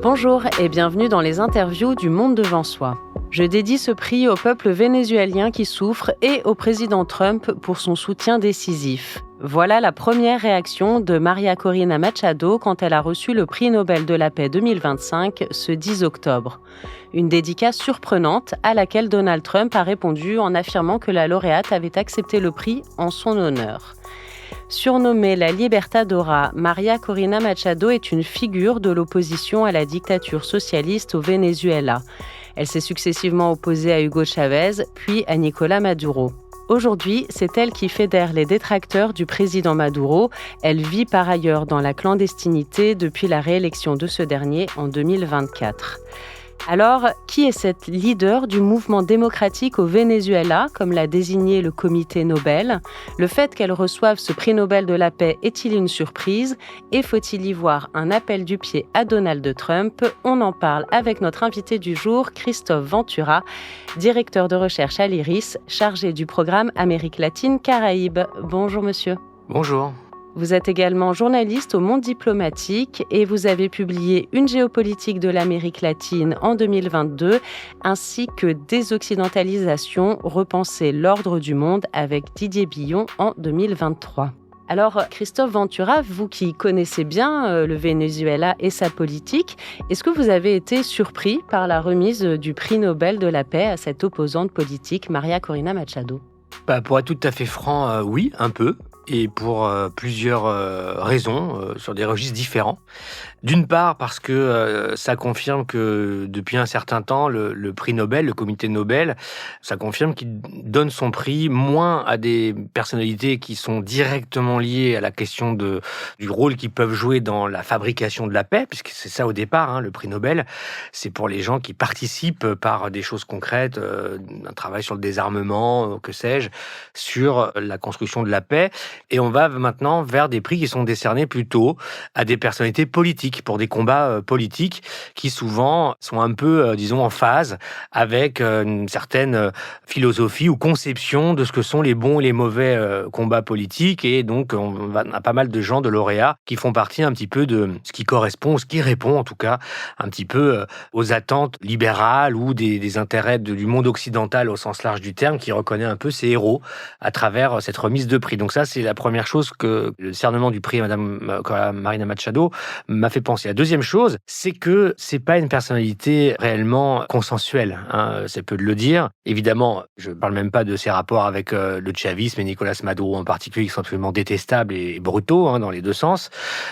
Bonjour et bienvenue dans les interviews du Monde devant soi. Je dédie ce prix au peuple vénézuélien qui souffre et au président Trump pour son soutien décisif. Voilà la première réaction de María Corina Machado quand elle a reçu le prix Nobel de la paix 2025 ce 10 octobre. Une dédicace surprenante à laquelle Donald Trump a répondu en affirmant que la lauréate avait accepté le prix en son honneur. Surnommée la Libertadora, María Corina Machado est une figure de l'opposition à la dictature socialiste au Venezuela. Elle s'est successivement opposée à Hugo Chavez, puis à Nicolás Maduro. Aujourd'hui, c'est elle qui fédère les détracteurs du président Maduro. Elle vit par ailleurs dans la clandestinité depuis la réélection de ce dernier en 2024. Alors, qui est cette leader du mouvement démocratique au Venezuela, comme l'a désigné le comité Nobel ? Le fait qu'elle reçoive ce prix Nobel de la paix est-il une surprise ? Et faut-il y voir un appel du pied à Donald Trump ? On en parle avec notre invité du jour, Christophe Ventura, directeur de recherche à l'IRIS, chargé du programme Amérique latine-Caraïbes. Bonjour monsieur. Bonjour. Vous êtes également journaliste au Monde diplomatique et vous avez publié Une géopolitique de l'Amérique latine en 2022, ainsi que Désoccidentalisation, repenser l'ordre du monde avec Didier Billon en 2023. Alors, Christophe Ventura, vous qui connaissez bien le Venezuela et sa politique, est-ce que vous avez été surpris par la remise du prix Nobel de la paix à cette opposante politique, María Corina Machado ? Pour être tout à fait franc, oui, un peu. Et pour plusieurs raisons, sur des registres différents. D'une part, parce que ça confirme que depuis un certain temps, le prix Nobel, le comité Nobel, ça confirme qu'il donne son prix moins à des personnalités qui sont directement liées à la question du rôle qu'ils peuvent jouer dans la fabrication de la paix, puisque c'est ça au départ, le prix Nobel, c'est pour les gens qui participent par des choses concrètes, un travail sur le désarmement, que sais-je, sur la construction de la paix. Et on va maintenant vers des prix qui sont décernés plutôt à des personnalités politiques, pour des combats politiques qui souvent sont un peu, en phase avec une certaine philosophie ou conception de ce que sont les bons et les mauvais combats politiques. Et donc, on a pas mal de gens, de lauréats, qui font partie un petit peu de ce qui correspond, ce qui répond en tout cas, un petit peu aux attentes libérales ou des intérêts du monde occidental au sens large du terme, qui reconnaît un peu ses héros à travers cette remise de prix. Donc ça, c'est la première chose que le discernement du prix à Madame Marina Machado m'a fait penser. La deuxième chose, c'est que c'est pas une personnalité réellement consensuelle, c'est peu de le dire. Évidemment, je parle même pas de ses rapports avec le chavisme et Nicolás Maduro en particulier, qui sont absolument détestables et brutaux dans les deux sens.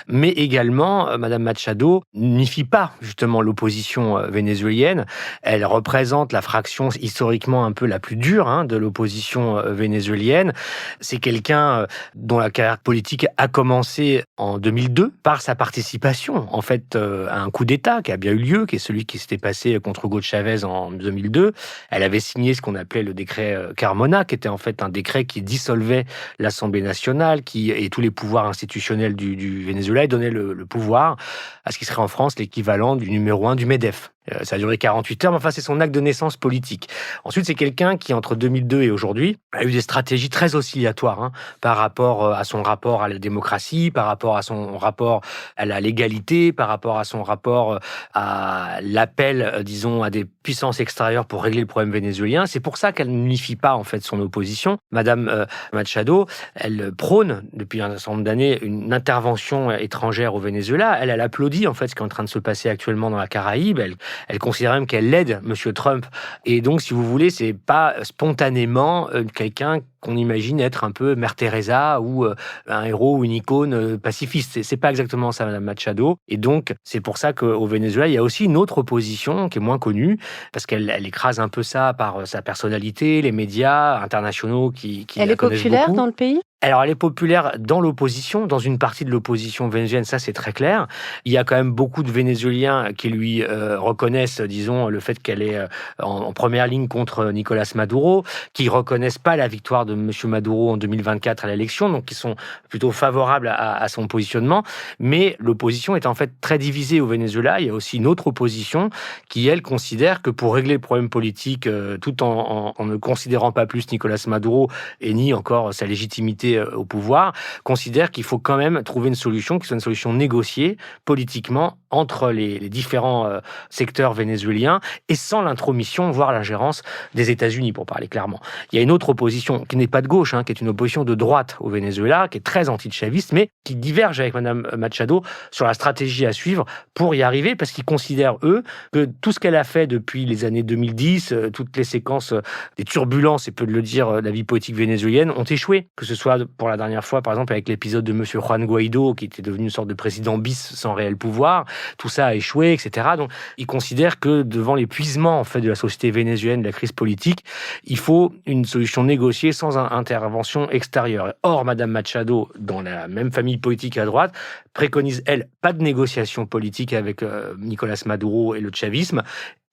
Mais également, Madame Machado n'unifie pas justement l'opposition vénézuélienne. Elle représente la fraction historiquement un peu la plus dure de l'opposition vénézuélienne. C'est quelqu'un dont la carrière politique a commencé en 2002 par sa participation en fait à un coup d'État qui a bien eu lieu, qui est celui qui s'était passé contre Hugo Chavez en 2002. Elle avait signé ce qu'on appelait le décret Carmona, qui était en fait un décret qui dissolvait l'Assemblée nationale et tous les pouvoirs institutionnels du Venezuela et donnait le pouvoir à ce qui serait en France l'équivalent du numéro 1 du MEDEF. Ça a duré 48 heures, mais enfin, c'est son acte de naissance politique. Ensuite, c'est quelqu'un qui, entre 2002 et aujourd'hui, a eu des stratégies très oscillatoires par rapport à son rapport à la démocratie, par rapport à son rapport à la légalité, par rapport à son rapport à l'appel, à des puissances extérieures pour régler le problème vénézuélien. C'est pour ça qu'elle n'unifie pas, en fait, son opposition. Madame Machado, elle prône, depuis un certain nombre d'années, une intervention étrangère au Venezuela. Elle applaudit, en fait, ce qui est en train de se passer actuellement dans la Caraïbe. Elle considère même qu'elle aide M. Trump. Et donc, si vous voulez, c'est pas spontanément quelqu'un qu'on imagine être un peu Mère Teresa ou un héros ou une icône pacifiste. C'est pas exactement ça, Madame Machado. Et donc, c'est pour ça qu'au Venezuela, il y a aussi une autre opposition qui est moins connue, parce qu'elle écrase un peu ça par sa personnalité, les médias internationaux qui Elle est populaire beaucoup dans le pays ? Alors, elle est populaire dans l'opposition, dans une partie de l'opposition vénézuélienne, ça c'est très clair. Il y a quand même beaucoup de Vénézuéliens qui lui reconnaissent, le fait qu'elle est en première ligne contre Nicolás Maduro, qui reconnaissent pas la victoire de M. Maduro en 2024 à l'élection, donc qui sont plutôt favorables à son positionnement. Mais l'opposition est en fait très divisée au Venezuela. Il y a aussi une autre opposition qui, elle, considère que pour régler le problème politique, tout en ne considérant pas plus Nicolás Maduro et ni encore sa légitimité au pouvoir, considère qu'il faut quand même trouver une solution qui soit une solution négociée politiquement entre les différents secteurs vénézuéliens et sans l'intromission, voire l'ingérence des États-Unis, pour parler clairement. Il y a une autre opposition qui n'est pas de gauche, qui est une opposition de droite au Venezuela, qui est très anti-chaviste, mais qui diverge avec Mme Machado sur la stratégie à suivre pour y arriver, parce qu'ils considèrent, eux, que tout ce qu'elle a fait depuis les années 2010, toutes les séquences des turbulences, et peu de le dire, de la vie politique vénézuélienne, ont échoué. Que ce soit pour la dernière fois, par exemple, avec l'épisode de M. Juan Guaido, qui était devenu une sorte de président bis sans réel pouvoir, tout ça a échoué, etc. Donc, ils considèrent que devant l'épuisement en fait, de la société vénézuélienne, de la crise politique, il faut une solution négociée sans intervention extérieure. Or, Mme Machado, dans la même famille politique à droite, préconise, elle, pas de négociation politique avec Nicolas Maduro et le chavisme,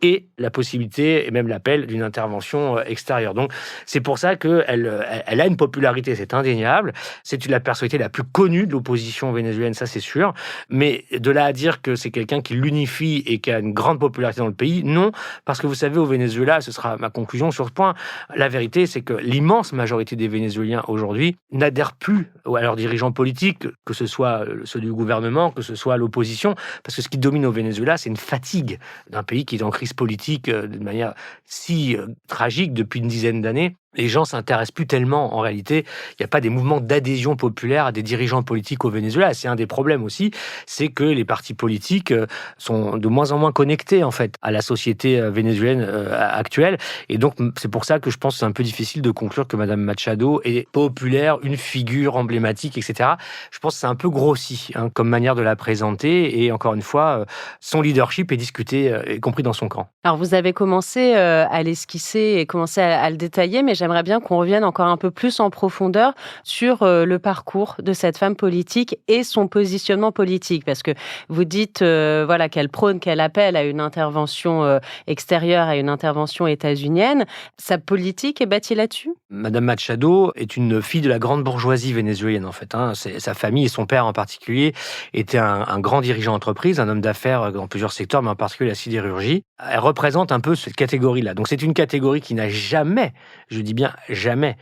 et la possibilité, et même l'appel, d'une intervention extérieure. Donc, c'est pour ça qu'elle a une popularité, c'est indéniable. C'est la personnalité la plus connue de l'opposition vénézuélienne, ça c'est sûr. Mais de là à dire que c'est quelqu'un qui l'unifie et qui a une grande popularité dans le pays, non. Parce que vous savez, au Venezuela, ce sera ma conclusion sur ce point, la vérité, c'est que l'immense majorité des Vénézuéliens aujourd'hui n'adhèrent plus à leurs dirigeants politiques, que ce soit ceux du gouvernement, que ce soit l'opposition. Parce que ce qui domine au Venezuela, c'est une fatigue d'un pays qui est en crise politique de manière si tragique depuis une dizaine d'années. Les gens s'intéressent plus tellement, en réalité, il n'y a pas des mouvements d'adhésion populaire à des dirigeants politiques au Venezuela. C'est un des problèmes aussi, c'est que les partis politiques sont de moins en moins connectés, en fait, à la société vénézuélienne actuelle. Et donc, c'est pour ça que je pense que c'est un peu difficile de conclure que Mme Machado est populaire, une figure emblématique, etc. Je pense que c'est un peu grossi, comme manière de la présenter. Et encore une fois, son leadership est discuté, y compris dans son camp. Alors, vous avez commencé à l'esquisser et commencé à le détailler, mais j'aimerais bien qu'on revienne encore un peu plus en profondeur sur le parcours de cette femme politique et son positionnement politique, parce que vous dites qu'elle prône, qu'elle appelle à une intervention extérieure, à une intervention états-unienne. Sa politique est bâtie là-dessus ? Madame Machado est une fille de la grande bourgeoisie vénézuélienne, en fait. Sa famille et son père en particulier étaient un grand dirigeant d'entreprise, un homme d'affaires dans plusieurs secteurs, mais en particulier la sidérurgie. Elle représente un peu cette catégorie-là. Donc c'est une catégorie qui n'a jamais, je dis bien jamais,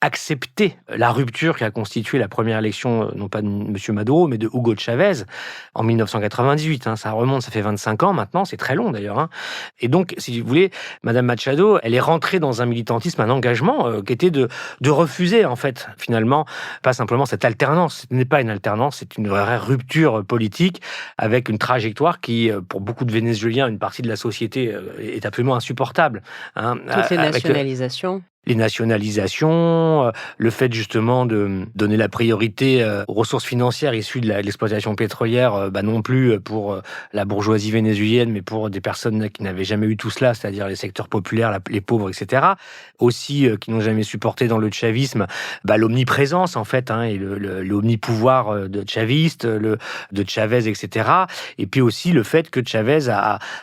accepter la rupture qui a constitué la première élection, non pas de M. Maduro, mais de Hugo Chavez en 1998. Ça remonte, ça fait 25 ans maintenant, c'est très long d'ailleurs. Et donc, si vous voulez, Mme Machado, elle est rentrée dans un militantisme, un engagement qui était de refuser, en fait, finalement, pas simplement cette alternance. Ce n'est pas une alternance, c'est une vraie rupture politique avec une trajectoire qui, pour beaucoup de Vénézuéliens, une partie de la société, est absolument insupportable. Toutes les nationalisations. Les nationalisations, le fait justement de donner la priorité aux ressources financières issues de l'exploitation pétrolière, non plus pour la bourgeoisie vénézuélienne, mais pour des personnes qui n'avaient jamais eu tout cela, c'est-à-dire les secteurs populaires, les pauvres, etc. Aussi, qui n'ont jamais supporté dans le chavisme l'omniprésence, en fait, et l'omnipouvoir de chavistes, de Chavez, etc. Et puis aussi le fait que Chavez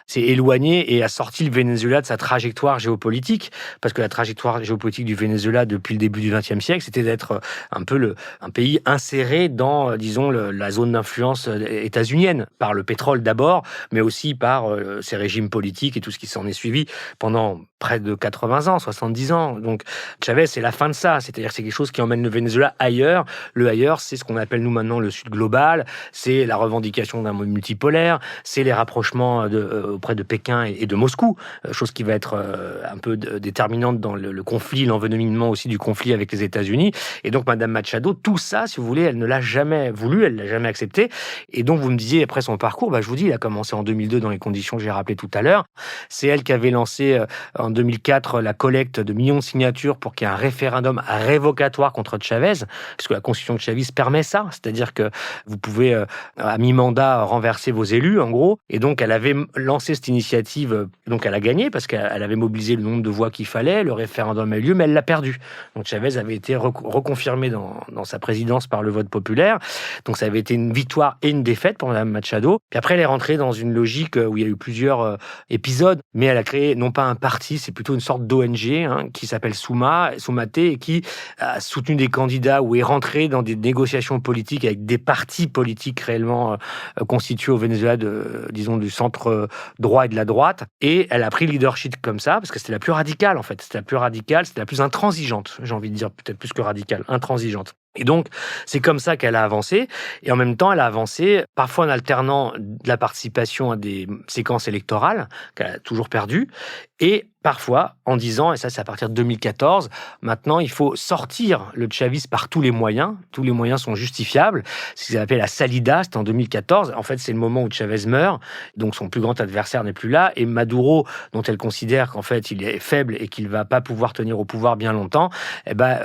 s'est éloigné et a sorti le Venezuela de sa trajectoire géopolitique, parce que la trajectoire géopolitique du Venezuela depuis le début du XXe siècle, c'était d'être un peu un pays inséré dans, disons, la zone d'influence états-unienne, par le pétrole d'abord, mais aussi par ces régimes politiques et tout ce qui s'en est suivi pendant près de 80 ans, 70 ans. Donc Chavez, c'est la fin de ça, c'est-à-dire que c'est quelque chose qui emmène le Venezuela ailleurs. Le ailleurs, c'est ce qu'on appelle nous maintenant le Sud global, c'est la revendication d'un monde multipolaire, c'est les rapprochements auprès de Pékin et de Moscou, chose qui va être un peu déterminante dans le conflit, l'envenimement aussi du conflit avec les États-Unis. Et donc, Mme Machado, tout ça, si vous voulez, elle ne l'a jamais voulu, elle ne l'a jamais accepté. Et donc, vous me disiez, après son parcours, je vous dis, il a commencé en 2002 dans les conditions que j'ai rappelées tout à l'heure. C'est elle qui avait lancé en 2004 la collecte de millions de signatures pour qu'il y ait un référendum révocatoire contre Chavez, puisque la constitution de Chavez permet ça, c'est-à-dire que vous pouvez, à mi-mandat, renverser vos élus, en gros. Et donc, elle avait lancé cette initiative, donc elle a gagné, parce qu'elle avait mobilisé le nombre de voix qu'il fallait, le référendum a eu lieu, mais elle l'a perdu. Donc Chavez avait été reconfirmé dans sa présidence par le vote populaire. Donc ça avait été une victoire et une défaite pour Mme Machado. Puis après, elle est rentrée dans une logique où il y a eu plusieurs épisodes, mais elle a créé non pas un parti, c'est plutôt une sorte d'ONG qui s'appelle Soumate, et qui a soutenu des candidats ou est rentrée dans des négociations politiques avec des partis politiques réellement constitués au Venezuela, disons, du centre droit et de la droite. Et elle a pris le leadership comme ça, parce que c'était la plus radicale, en fait. C'était la plus radicale, c'était la plus intransigeante, j'ai envie de dire, peut-être plus que radicale, intransigeante. Et donc, c'est comme ça qu'elle a avancé. Et en même temps, elle a avancé parfois en alternant de la participation à des séquences électorales qu'elle a toujours perdues, et parfois en disant, et ça c'est à partir de 2014, maintenant il faut sortir le chavisme par tous les moyens sont justifiables. C'est ce qu'ils appellent la salida, c'était en 2014. En fait, c'est le moment où Chavez meurt, donc son plus grand adversaire n'est plus là, et Maduro, dont elle considère qu'en fait il est faible et qu'il va pas pouvoir tenir au pouvoir bien longtemps,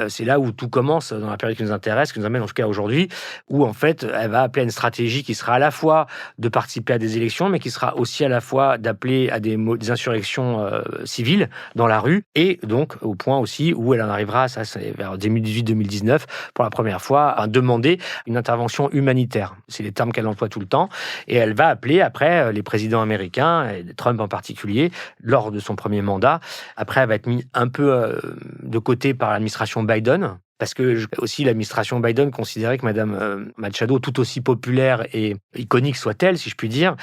c'est là où tout commence dans la période qui nous intéresse, qui nous amène en tout cas aujourd'hui, où en fait elle va appeler à une stratégie qui sera à la fois de participer à des élections, mais qui sera aussi à la fois d'appeler à des insurrections civiles dans la rue, et donc au point aussi où elle en arrivera, ça c'est vers 2018-2019, pour la première fois, à demander une intervention humanitaire. C'est les termes qu'elle emploie tout le temps, et elle va appeler après les présidents américains, et Trump en particulier, lors de son premier mandat. Après, elle va être mise un peu de côté par l'administration Biden, parce que aussi l'administration Biden considérait que Madame Machado, tout aussi populaire et iconique soit-elle, si je puis dire,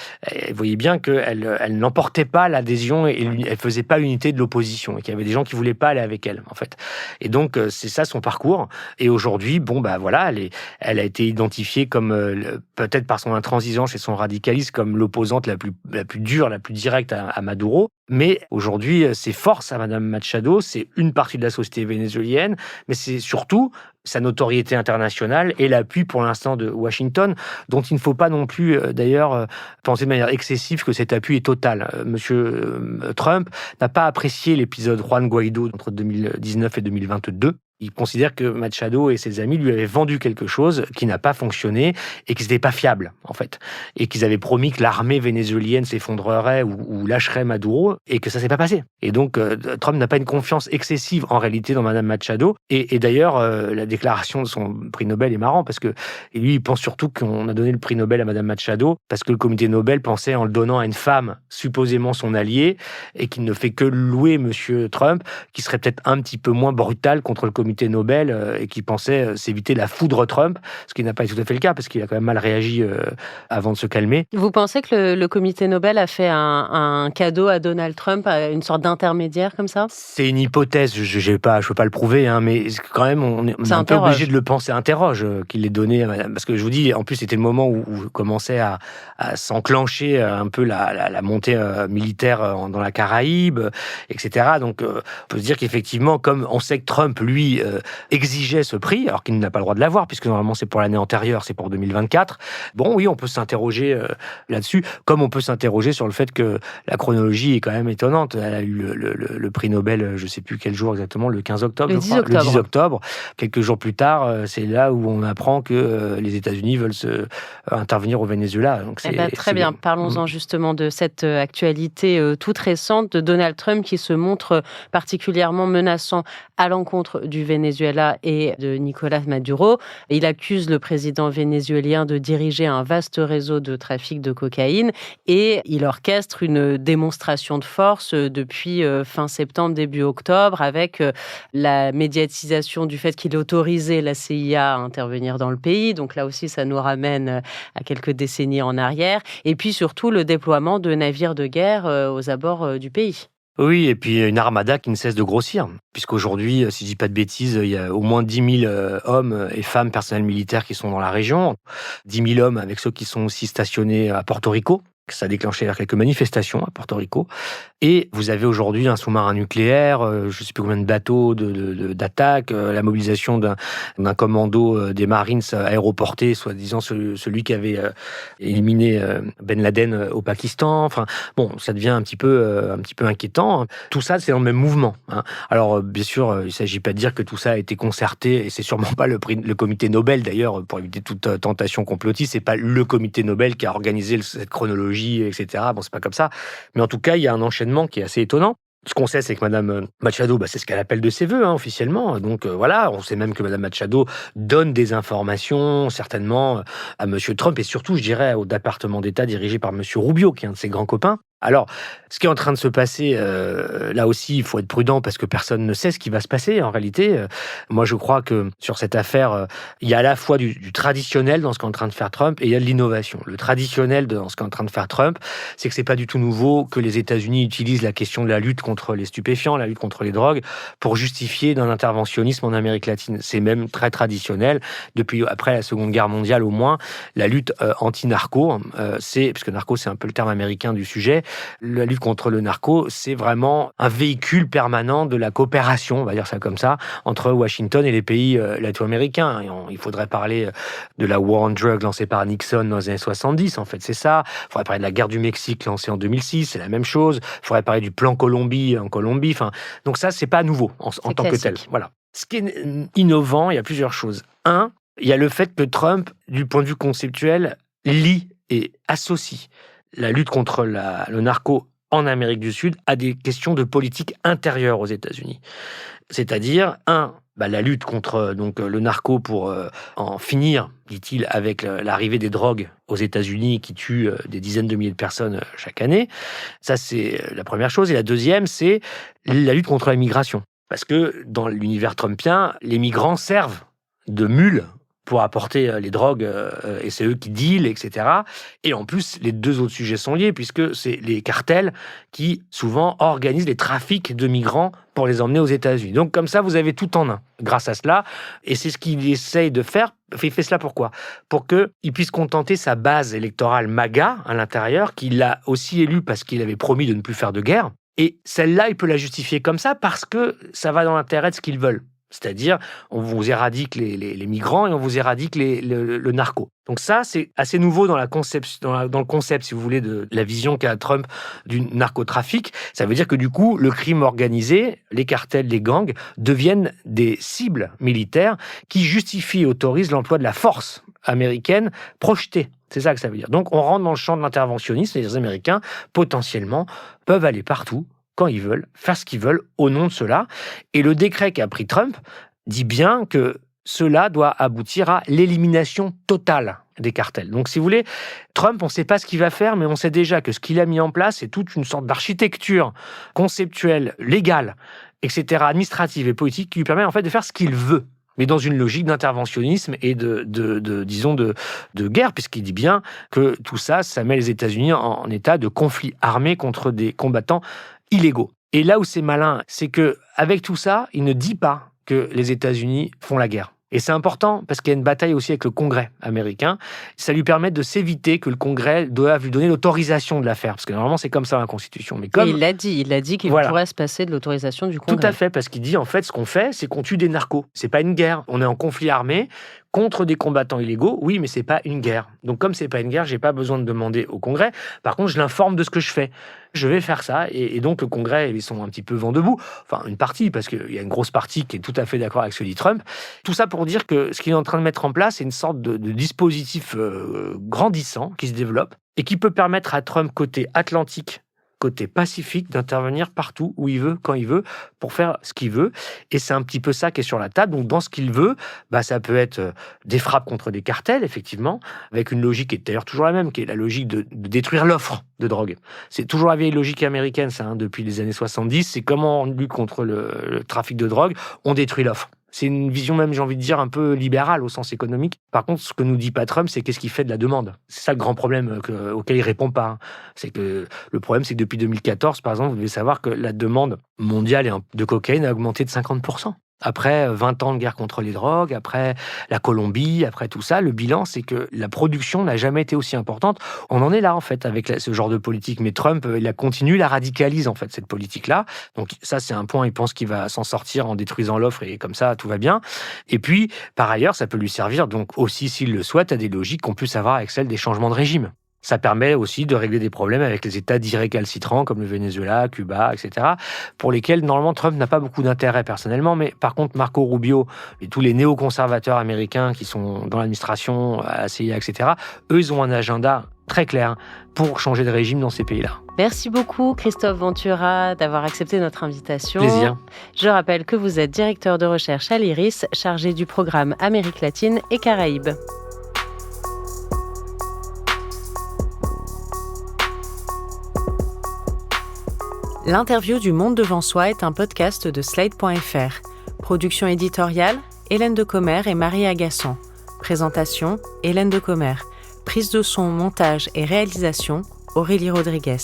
vous voyez bien qu'elle n'emportait pas l'adhésion et elle faisait pas l'unité de l'opposition, et qu'il y avait des gens qui voulaient pas aller avec elle, en fait. Et donc, c'est ça son parcours. Et aujourd'hui, voilà, elle a été identifiée comme, peut-être par son intransigeance et son radicalisme, comme l'opposante la plus dure, la plus directe à Maduro. Mais aujourd'hui, ses forces à Madame Machado, c'est une partie de la société vénézuélienne, mais c'est surtout sa notoriété internationale et l'appui pour l'instant de Washington, dont il ne faut pas non plus d'ailleurs penser de manière excessive que cet appui est total. Monsieur Trump n'a pas apprécié l'épisode Juan Guaido entre 2019 et 2022. Il considère que Machado et ses amis lui avaient vendu quelque chose qui n'a pas fonctionné et qui n'était pas fiable, en fait. Et qu'ils avaient promis que l'armée vénézuélienne s'effondrerait ou lâcherait Maduro, et que ça s'est pas passé. Et donc, Trump n'a pas une confiance excessive, en réalité, dans Madame Machado. Et d'ailleurs, la déclaration de son prix Nobel est marrant, parce que lui, il pense surtout qu'on a donné le prix Nobel à Madame Machado, parce que le comité Nobel pensait, en le donnant à une femme, supposément son allié, et qu'il ne fait que louer Monsieur Trump, qui serait peut-être un petit peu moins brutal contre le comité Nobel, et qui pensait s'éviter la foudre Trump, ce qui n'a pas tout à fait le cas, parce qu'il a quand même mal réagi avant de se calmer. Vous pensez que le comité Nobel a fait un cadeau à Donald Trump, une sorte d'intermédiaire comme ça? C'est une hypothèse, je ne peux pas le prouver, mais quand même, on est un peu obligé de le penser. Interroge qu'il l'ait donné, parce que je vous dis, en plus, c'était le moment où commençait à s'enclencher un peu la montée militaire dans la Caraïbe, etc. Donc, on peut se dire qu'effectivement, comme on sait que Trump, lui, exigeait ce prix, alors qu'il n'a pas le droit de l'avoir, puisque normalement, c'est pour l'année antérieure, c'est pour 2024. Bon, oui, on peut s'interroger là-dessus, comme on peut s'interroger sur le fait que la chronologie est quand même étonnante. Elle a eu le prix Nobel, je ne sais plus quel jour exactement, le 15 octobre, Le 10 octobre. Le 10 octobre. Quelques jours plus tard, c'est là où on apprend que les États-Unis veulent intervenir au Venezuela. Donc très bien, parlons-en justement de cette actualité toute récente de Donald Trump, qui se montre particulièrement menaçant à l'encontre du Venezuela et de Nicolás Maduro. Il accuse le président vénézuélien de diriger un vaste réseau de trafic de cocaïne, et il orchestre une démonstration de force depuis fin septembre, début octobre, avec la médiatisation du fait qu'il autorisait la CIA à intervenir dans le pays. Donc là aussi, ça nous ramène à quelques décennies en arrière. Et puis surtout, le déploiement de navires de guerre aux abords du pays. Oui, et puis une armada qui ne cesse de grossir, puisqu'aujourd'hui, si je dis pas de bêtises, il y a au moins 10 000 hommes et femmes, personnels militaires qui sont dans la région, 10 000 hommes avec ceux qui sont aussi stationnés à Porto Rico. Ça a déclenché quelques manifestations à Porto Rico. Et vous avez aujourd'hui un sous-marin nucléaire, je ne sais plus combien de bateaux d'attaque, la mobilisation d'un commando des Marines aéroporté, soi-disant celui qui avait éliminé Ben Laden au Pakistan. Enfin, bon, ça devient un petit peu inquiétant. Tout ça, c'est dans le même mouvement. Alors, bien sûr, il ne s'agit pas de dire que tout ça a été concerté, et c'est sûrement pas le comité Nobel, d'ailleurs, pour éviter toute tentation complotiste. C'est pas le comité Nobel qui a organisé cette chronologie, etc. Bon, c'est pas comme ça. Mais en tout cas, il y a un enchaînement qui est assez étonnant. Ce qu'on sait, c'est que Madame Machado, c'est ce qu'elle appelle de ses voeux, officiellement. Donc voilà, on sait même que Madame Machado donne des informations, certainement, à Monsieur Trump, et surtout, je dirais, au département d'État dirigé par Monsieur Rubio, qui est un de ses grands copains. Alors, ce qui est en train de se passer, là aussi, il faut être prudent parce que personne ne sait ce qui va se passer en réalité. Moi, je crois que sur cette affaire, il y a à la fois du traditionnel dans ce qu'est en train de faire Trump et il y a de l'innovation. Le traditionnel dans ce qu'est en train de faire Trump, c'est que c'est pas du tout nouveau que les États-Unis utilisent la question de la lutte contre les stupéfiants, la lutte contre les drogues, pour justifier d'un interventionnisme en Amérique latine. C'est même très traditionnel. Depuis après la Seconde Guerre mondiale au moins, la lutte anti-narco, puisque narco c'est un peu le terme américain du sujet, la lutte contre le narco, c'est vraiment un véhicule permanent de la coopération, on va dire ça comme ça, entre Washington et les pays latino-américains. Il faudrait parler de la War on Drugs lancée par Nixon dans les années 70, en fait, c'est ça. Il faudrait parler de la guerre du Mexique lancée en 2006, c'est la même chose. Il faudrait parler du plan Colombie en Colombie. Enfin, donc ça, c'est pas nouveau en tant que tel. Voilà. Ce qui est innovant, il y a plusieurs choses. Un, il y a le fait que Trump, du point de vue conceptuel, lie et associe la lutte contre le narco en Amérique du Sud à des questions de politique intérieure aux États-Unis. C'est-à-dire, la lutte contre le narco pour en finir, dit-il, avec l'arrivée des drogues aux États-Unis qui tuent des dizaines de milliers de personnes chaque année. Ça, c'est la première chose. Et la deuxième, c'est la lutte contre la migration. Parce que dans l'univers trumpien, les migrants servent de mules pour apporter les drogues, et c'est eux qui dealent, etc. Et en plus, les deux autres sujets sont liés, puisque c'est les cartels qui, souvent, organisent les trafics de migrants pour les emmener aux États-Unis. Donc, comme ça, vous avez tout en un, grâce à cela. Et c'est ce qu'il essaye de faire. Il fait cela pourquoi ? Pour qu'il puisse contenter sa base électorale MAGA à l'intérieur, qu'il a aussi élue parce qu'il avait promis de ne plus faire de guerre. Et celle-là, il peut la justifier comme ça parce que ça va dans l'intérêt de ce qu'ils veulent. C'est-à-dire, on vous éradique les migrants et on vous éradique le narco. Donc ça, c'est assez nouveau dans le concept, si vous voulez, de la vision qu'a Trump du narcotrafic. Ça veut dire que du coup, le crime organisé, les cartels, les gangs, deviennent des cibles militaires qui justifient et autorisent l'emploi de la force américaine projetée. C'est ça que ça veut dire. Donc, on rentre dans le champ de l'interventionnisme et les Américains, potentiellement, peuvent aller partout, quand ils veulent, faire ce qu'ils veulent au nom de cela. Et le décret qu'a pris Trump dit bien que cela doit aboutir à l'élimination totale des cartels. Donc, si vous voulez, Trump, on ne sait pas ce qu'il va faire, mais on sait déjà que ce qu'il a mis en place, c'est toute une sorte d'architecture conceptuelle, légale, etc., administrative et politique, qui lui permet en fait de faire ce qu'il veut, mais dans une logique d'interventionnisme et de guerre, puisqu'il dit bien que tout ça, ça met les États-Unis en état de conflit armé contre des combattants illégaux. Et là où c'est malin, c'est que avec tout ça, il ne dit pas que les États-Unis font la guerre. Et c'est important parce qu'il y a une bataille aussi avec le Congrès américain. Ça lui permet de s'éviter que le Congrès doive lui donner l'autorisation de la faire. Parce que normalement, c'est comme ça la Constitution. Mais comme... Et il l'a dit qu'il pourrait se passer de l'autorisation du Congrès. Tout à fait, parce qu'il dit en fait, ce qu'on fait, c'est qu'on tue des narcos. C'est pas une guerre. On est en conflit armé contre des combattants illégaux, oui, mais c'est pas une guerre. Donc comme c'est pas une guerre, j'ai pas besoin de demander au Congrès. Par contre, je l'informe de ce que je fais. Je vais faire ça, et donc le Congrès, ils sont un petit peu vent debout. Enfin, une partie, parce qu'il y a une grosse partie qui est tout à fait d'accord avec ce que dit Trump. Tout ça pour dire que ce qu'il est en train de mettre en place, c'est une sorte de dispositif grandissant qui se développe et qui peut permettre à Trump, côté Atlantique, côté Pacifique, d'intervenir partout où il veut, quand il veut, pour faire ce qu'il veut. Et c'est un petit peu ça qui est sur la table. Donc, dans ce qu'il veut, ça peut être des frappes contre des cartels, effectivement, avec une logique qui est d'ailleurs toujours la même, qui est la logique de détruire l'offre de drogue. C'est toujours la vieille logique américaine, ça, depuis les années 70. C'est comment on lutte contre le trafic de drogue, on détruit l'offre. C'est une vision même, j'ai envie de dire, un peu libérale au sens économique. Par contre, ce que nous dit pas Trump, c'est qu'est-ce qu'il fait de la demande. C'est ça le grand problème auquel il répond pas. C'est que le problème, c'est que depuis 2014, par exemple, vous devez savoir que la demande mondiale de cocaïne a augmenté de 50%. Après 20 ans de guerre contre les drogues, après la Colombie, après tout ça, le bilan, c'est que la production n'a jamais été aussi importante. On en est là, en fait, avec ce genre de politique. Mais Trump, il a continué, il la radicalise, en fait, cette politique-là. Donc ça, c'est un point, il pense qu'il va s'en sortir en détruisant l'offre, et comme ça, tout va bien. Et puis, par ailleurs, ça peut lui servir, donc aussi, s'il le souhaite, à des logiques qu'on puisse avoir avec celles des changements de régime. Ça permet aussi de régler des problèmes avec les États dits récalcitrants, comme le Venezuela, Cuba, etc., pour lesquels, normalement, Trump n'a pas beaucoup d'intérêt personnellement. Mais par contre, Marco Rubio et tous les néoconservateurs américains qui sont dans l'administration, à la CIA, etc., eux, ils ont un agenda très clair pour changer de régime dans ces pays-là. Merci beaucoup, Christophe Ventura, d'avoir accepté notre invitation. Plaisir. Je rappelle que vous êtes directeur de recherche à l'IRIS, chargé du programme Amérique latine et Caraïbes. L'interview du Monde devant soi est un podcast de Slate.fr. Production éditoriale, Hélène Decommer et Marie Agassan. Présentation, Hélène Decommer. Prise de son, montage et réalisation, Aurélie Rodriguez.